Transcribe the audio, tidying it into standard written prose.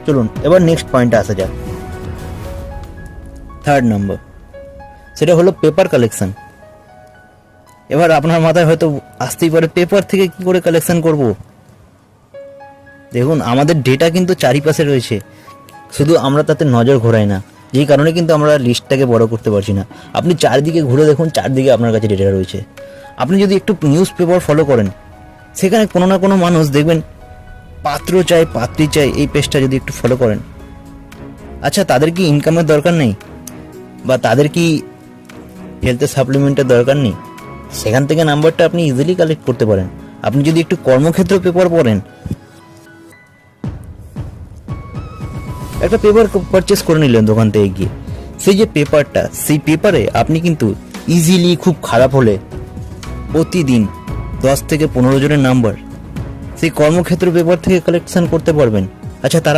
চলুন এবার নেক্সট পয়েন্টে আসা যাক। থার্ড নম্বর, সেটা হলো পেপার কালেকশন। এবার আপনার মাথায় হয়তো আসতেই পারে, পেপার থেকে কি করে কালেকশন করব? দেখুন, আমাদের ডেটা কিন্তু চারিপাশে রয়েছে, শুধু আমরা তাতে নজর ঘোরাই না, যেই কারণে কিন্তু আমরা লিস্টটাকে বড় করতে পারছি না। আপনি চারদিকে ঘুরে দেখুন, চারদিকে আপনার কাছে ডেটা রয়েছে। আপনি যদি একটু নিউজ পেপার ফলো করেন, সেখানে কোনো না কোনো মানুষ দেখবেন পাত্র চাই, পাত্রী চাই, এই পেজটা যদি একটু ফলো করেন, আচ্ছা তাদের কি ইনকামের দরকার নেই, বা তাদের কি হেলথের সাপ্লিমেন্টের দরকার নেই? সেখান থেকে নাম্বারটা আপনি ইজিলি কালেক্ট করতে পারেন। আপনি যদি একটু কর্মক্ষেত্র পেপার পড়েন, একটা পেপার পারচেস করে নিলেন দোকান থেকে গিয়ে, সেই যে পেপারটা, সেই পেপারে আপনি কিন্তু ইজিলি, খুব খারাপ হলে প্রতিদিন 10 থেকে 15 জনের নাম্বার সেই কর্মক্ষেত্র পেপার থেকে কালেকশন করতে পারবেন। আচ্ছা তারা